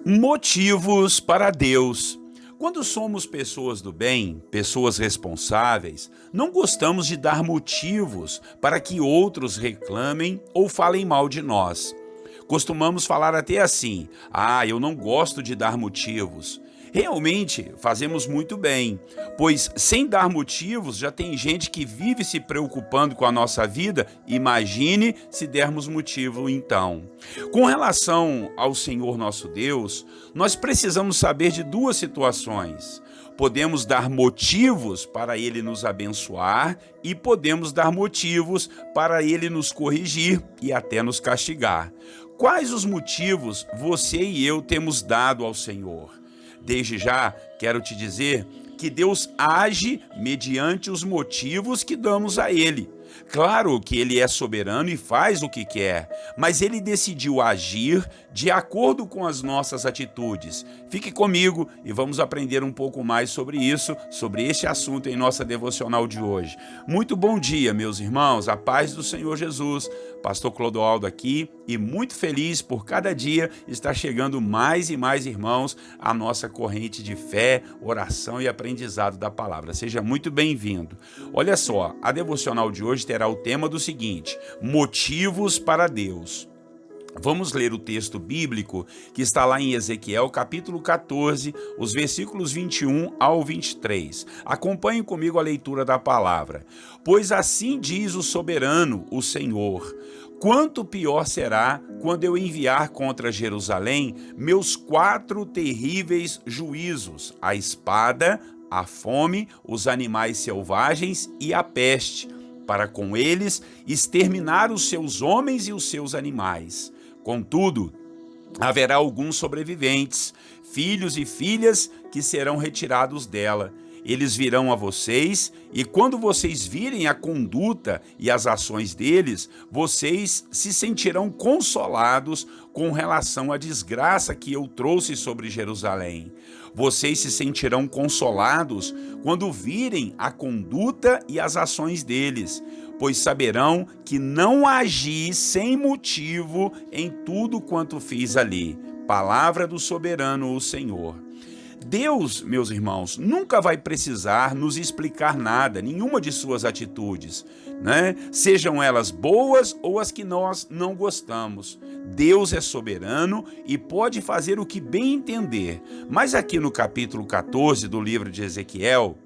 Motivos para Deus. Quando somos pessoas do bem, pessoas responsáveis, não gostamos de dar motivos para que outros reclamem ou falem mal de nós. Costumamos falar até assim: eu não gosto de dar motivos. Realmente fazemos muito bem, pois sem dar motivos já tem gente que vive se preocupando com a nossa vida. Imagine se dermos motivo então. Com relação ao Senhor nosso Deus, nós precisamos saber de duas situações. Podemos dar motivos para Ele nos abençoar e podemos dar motivos para Ele nos corrigir e até nos castigar. Quais os motivos você e eu temos dado ao Senhor? Desde já, quero te dizer que Deus age mediante os motivos que damos a Ele. Claro que Ele é soberano e faz o que quer, mas Ele decidiu agir de acordo com as nossas atitudes. Fique comigo e vamos aprender um pouco mais sobre isso, sobre este assunto em nossa devocional de hoje. Muito bom dia, meus irmãos, a paz do Senhor Jesus. Pastor Clodoaldo aqui e muito feliz por cada dia estar chegando mais e mais irmãos à nossa corrente de fé, oração e aprendizado da palavra. Seja muito bem-vindo. Olha só, a devocional de hoje terá o tema do seguinte: motivos para Deus. Vamos ler o texto bíblico que está lá em Ezequiel, capítulo 14, os versículos 21 ao 23. Acompanhe comigo a leitura da palavra. Pois assim diz o soberano, o Senhor: quanto pior será quando eu enviar contra Jerusalém meus 4 terríveis juízos: a espada, a fome, os animais selvagens e a peste, para com eles exterminar os seus homens e os seus animais. Contudo, haverá alguns sobreviventes, filhos e filhas que serão retirados dela. Eles virão a vocês, e quando vocês virem a conduta e as ações deles, vocês se sentirão consolados com relação à desgraça que eu trouxe sobre Jerusalém. Vocês se sentirão consolados quando virem a conduta e as ações deles, pois saberão que não agi sem motivo em tudo quanto fiz ali. Palavra do soberano, o Senhor. Deus, meus irmãos, nunca vai precisar nos explicar nada, nenhuma de suas atitudes, né? Sejam elas boas ou as que nós não gostamos. Deus é soberano e pode fazer o que bem entender. Mas aqui no capítulo 14 do livro de Ezequiel,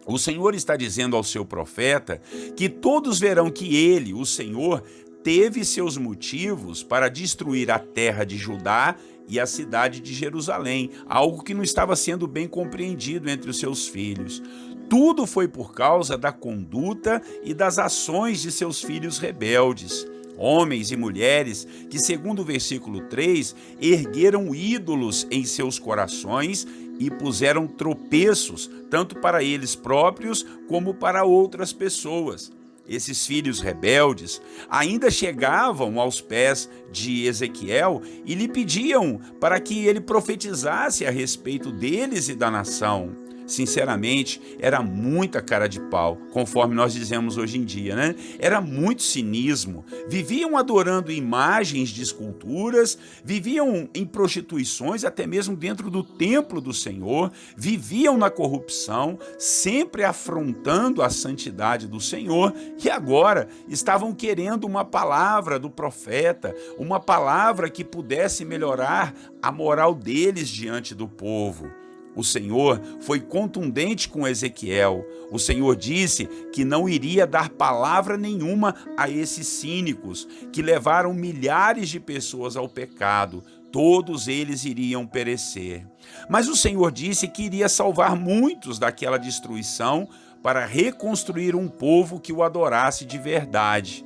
o Senhor está dizendo ao seu profeta que todos verão que ele, o Senhor, teve seus motivos para destruir a terra de Judá e a cidade de Jerusalém, algo que não estava sendo bem compreendido entre os seus filhos. Tudo foi por causa da conduta e das ações de seus filhos rebeldes. Homens e mulheres que, segundo o versículo 3, ergueram ídolos em seus corações e puseram tropeços, tanto para eles próprios como para outras pessoas. Esses filhos rebeldes ainda chegavam aos pés de Ezequiel e lhe pediam para que ele profetizasse a respeito deles e da nação. Sinceramente, era muita cara de pau, conforme nós dizemos hoje em dia, né? Era muito cinismo. Viviam adorando imagens de esculturas, viviam em prostituições, até mesmo dentro do templo do Senhor, viviam na corrupção, sempre afrontando a santidade do Senhor, e agora estavam querendo uma palavra do profeta, uma palavra que pudesse melhorar a moral deles diante do povo. O Senhor foi contundente com Ezequiel. O Senhor disse que não iria dar palavra nenhuma a esses cínicos que levaram milhares de pessoas ao pecado. Todos eles iriam perecer. Mas o Senhor disse que iria salvar muitos daquela destruição para reconstruir um povo que o adorasse de verdade.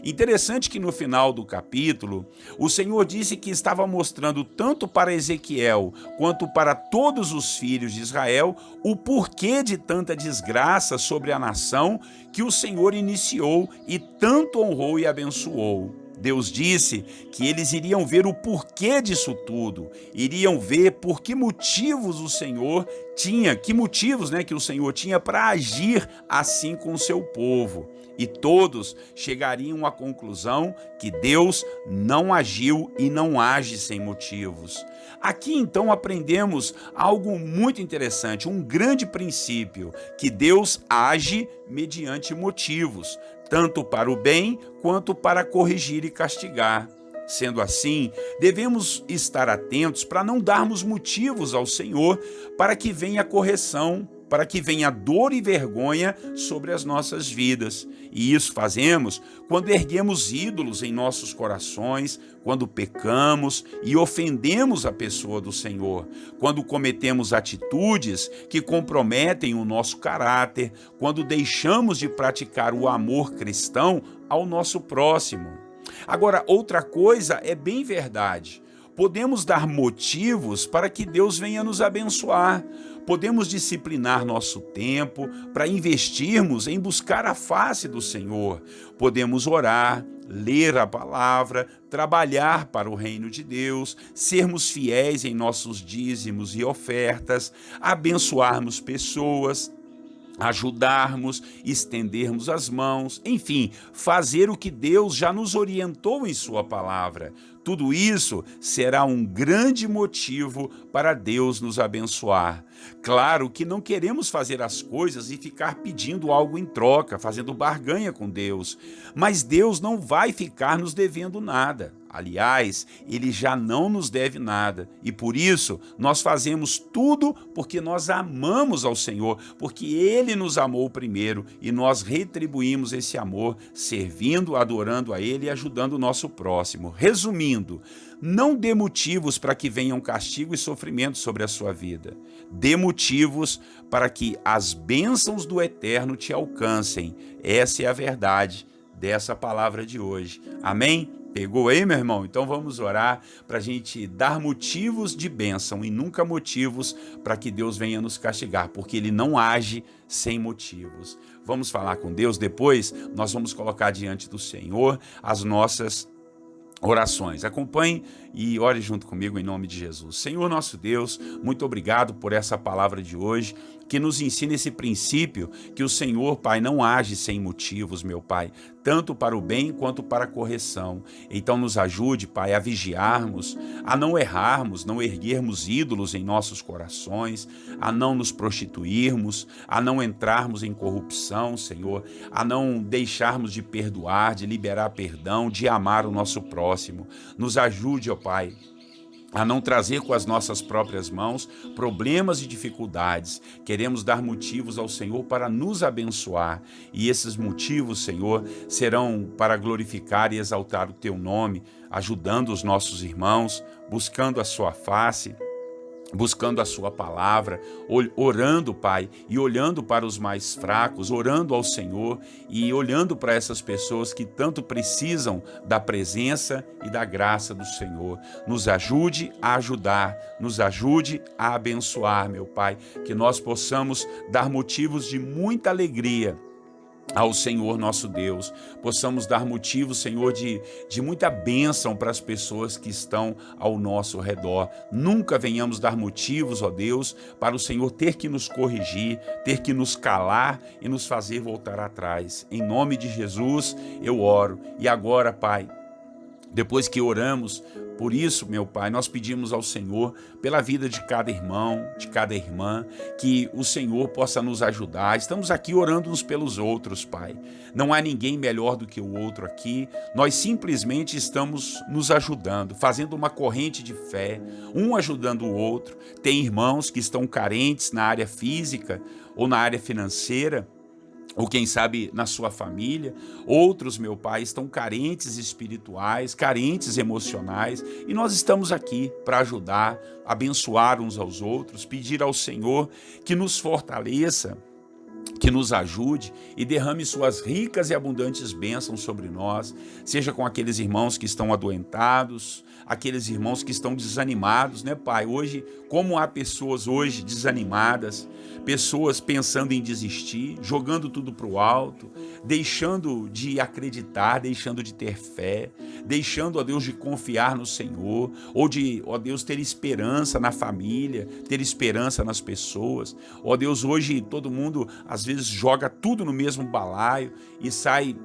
Interessante que no final do capítulo, o Senhor disse que estava mostrando tanto para Ezequiel quanto para todos os filhos de Israel o porquê de tanta desgraça sobre a nação que o Senhor iniciou e tanto honrou e abençoou. Deus disse que eles iriam ver o porquê disso tudo, iriam ver por que motivos o Senhor tinha, que motivos, que o Senhor tinha para agir assim com o seu povo. E todos chegariam à conclusão que Deus não agiu e não age sem motivos. Aqui então aprendemos algo muito interessante, um grande princípio, que Deus age mediante motivos, tanto para o bem quanto para corrigir e castigar. Sendo assim, devemos estar atentos para não darmos motivos ao Senhor para que venha correção, para que venha dor e vergonha sobre as nossas vidas. E isso fazemos quando erguemos ídolos em nossos corações, quando pecamos e ofendemos a pessoa do Senhor, quando cometemos atitudes que comprometem o nosso caráter, quando deixamos de praticar o amor cristão ao nosso próximo. Agora, outra coisa é bem verdade. Podemos dar motivos para que Deus venha nos abençoar. Podemos disciplinar nosso tempo para investirmos em buscar a face do Senhor. Podemos orar, ler a palavra, trabalhar para o reino de Deus, sermos fiéis em nossos dízimos e ofertas, abençoarmos pessoas, ajudarmos, estendermos as mãos, enfim, fazer o que Deus já nos orientou em sua palavra. Tudo isso será um grande motivo para Deus nos abençoar. Claro que não queremos fazer as coisas e ficar pedindo algo em troca, fazendo barganha com Deus, mas Deus não vai ficar nos devendo nada. Aliás, Ele já não nos deve nada e por isso nós fazemos tudo porque nós amamos ao Senhor, porque Ele nos amou primeiro e nós retribuímos esse amor servindo, adorando a Ele e ajudando o nosso próximo. Resumindo, não dê motivos para que venham castigo e sofrimento sobre a sua vida. Dê motivos para que as bênçãos do Eterno te alcancem. Essa é a verdade dessa palavra de hoje. Amém? Pegou aí, meu irmão? Então vamos orar para a gente dar motivos de bênção e nunca motivos para que Deus venha nos castigar, porque Ele não age sem motivos. Vamos falar com Deus, depois nós vamos colocar diante do Senhor as nossas orações. Acompanhe e ore junto comigo em nome de Jesus. Senhor nosso Deus, muito obrigado por essa palavra de hoje, que nos ensina esse princípio que o Senhor, Pai, não age sem motivos, meu Pai, tanto para o bem quanto para a correção. Então nos ajude, Pai, a vigiarmos, a não errarmos, não erguermos ídolos em nossos corações, a não nos prostituirmos, a não entrarmos em corrupção, Senhor, a não deixarmos de perdoar, de liberar perdão, de amar o nosso próximo. Nos ajude, ó Pai, a não trazer com as nossas próprias mãos problemas e dificuldades. Queremos dar motivos ao Senhor para nos abençoar. E esses motivos, Senhor, serão para glorificar e exaltar o Teu nome, ajudando os nossos irmãos, buscando a Sua face, buscando a sua palavra, orando, Pai, e olhando para os mais fracos, orando ao Senhor e olhando para essas pessoas que tanto precisam da presença e da graça do Senhor. Nos ajude a ajudar, nos ajude a abençoar, meu Pai, que nós possamos dar motivos de muita alegria ao Senhor nosso Deus, possamos dar motivo, Senhor, de muita bênção para as pessoas que estão ao nosso redor. Nunca venhamos dar motivos, ó Deus, para o Senhor ter que nos corrigir, ter que nos calar e nos fazer voltar atrás. Em nome de Jesus eu oro. E agora, Pai, depois que oramos por isso, meu Pai, nós pedimos ao Senhor, pela vida de cada irmão, de cada irmã, que o Senhor possa nos ajudar. Estamos aqui orando uns pelos outros, Pai. Não há ninguém melhor do que o outro aqui. Nós simplesmente estamos nos ajudando, fazendo uma corrente de fé, um ajudando o outro. Tem irmãos que estão carentes na área física ou na área financeira, ou quem sabe na sua família. Outros, meu Pai, estão carentes espirituais, carentes emocionais, e nós estamos aqui para ajudar, abençoar uns aos outros, pedir ao Senhor que nos fortaleça, que nos ajude e derrame suas ricas e abundantes bênçãos sobre nós, seja com aqueles irmãos que estão adoentados, aqueles irmãos que estão desanimados, né, Pai? Hoje, como há pessoas hoje desanimadas, pessoas pensando em desistir, jogando tudo para o alto, deixando de acreditar, deixando de ter fé, deixando, ó Deus, de confiar no Senhor, ou de, ó Deus, ter esperança na família, ter esperança nas pessoas. Ó Deus, hoje todo mundo às vezes joga tudo no mesmo balaio e sai,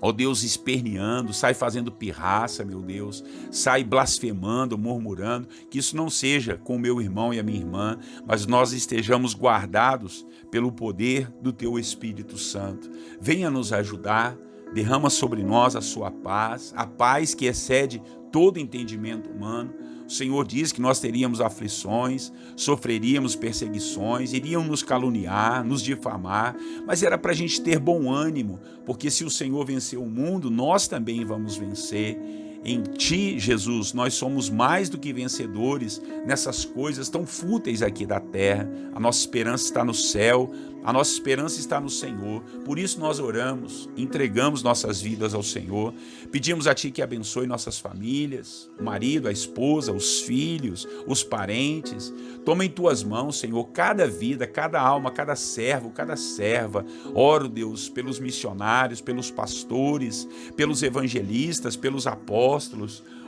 ó Deus, esperneando, sai fazendo pirraça, meu Deus, sai blasfemando, murmurando. Que isso não seja com o meu irmão e a minha irmã, mas nós estejamos guardados pelo poder do Teu Espírito Santo. Venha nos ajudar, derrama sobre nós a Sua paz, a paz que excede todo entendimento humano. O Senhor diz que nós teríamos aflições, sofreríamos perseguições, iriam nos caluniar, nos difamar, mas era para a gente ter bom ânimo, porque se o Senhor venceu o mundo, nós também vamos vencer. Em Ti, Jesus, nós somos mais do que vencedores nessas coisas tão fúteis aqui da terra. A nossa esperança está no céu, a nossa esperança está no Senhor. Por isso nós oramos, entregamos nossas vidas ao Senhor, pedimos a Ti que abençoe nossas famílias, o marido, a esposa, os filhos, os parentes. Toma em Tuas mãos, Senhor, cada vida, cada alma, cada servo, cada serva. Oro, Deus, pelos missionários, pelos pastores, pelos evangelistas, pelos apóstolos.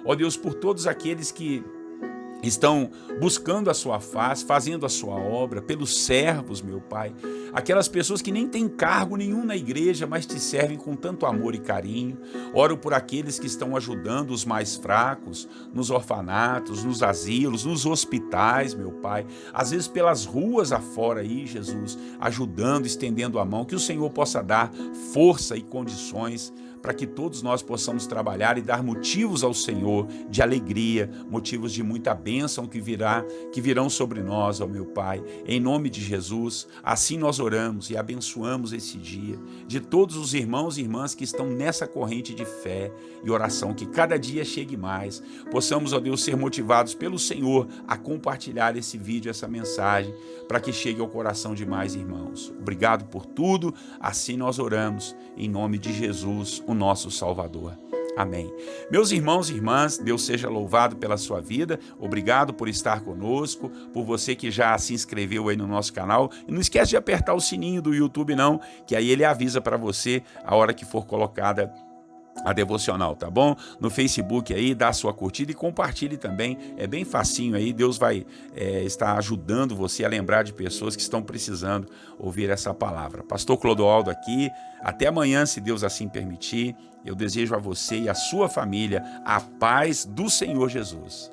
Ó Deus, por todos aqueles que estão buscando a Sua face, fazendo a Sua obra, pelos servos, meu Pai, aquelas pessoas que nem têm cargo nenhum na igreja, mas Te servem com tanto amor e carinho. Oro por aqueles que estão ajudando os mais fracos, nos orfanatos, nos asilos, nos hospitais, meu Pai, às vezes pelas ruas afora aí, Jesus, ajudando, estendendo a mão, que o Senhor possa dar força e condições para que todos nós possamos trabalhar e dar motivos ao Senhor de alegria, motivos de muita bênção que virão sobre nós, ó meu Pai. Em nome de Jesus, assim nós oramos e abençoamos esse dia de todos os irmãos e irmãs que estão nessa corrente de fé e oração, que cada dia chegue mais. Possamos, ó Deus, ser motivados pelo Senhor a compartilhar esse vídeo, essa mensagem, para que chegue ao coração de mais irmãos. Obrigado por tudo, assim nós oramos, em nome de Jesus, o nosso Salvador. Amém. Meus irmãos e irmãs, Deus seja louvado pela sua vida. Obrigado por estar conosco, por você que já se inscreveu aí no nosso canal. E não esquece de apertar o sininho do YouTube não, que aí ele avisa para você a hora que for colocada a devocional, tá bom? No Facebook aí, dá a sua curtida e compartilhe também, é bem facinho aí, Deus vai estar ajudando você a lembrar de pessoas que estão precisando ouvir essa palavra. Pastor Clodoaldo aqui, até amanhã, se Deus assim permitir. Eu desejo a você e a sua família a paz do Senhor Jesus.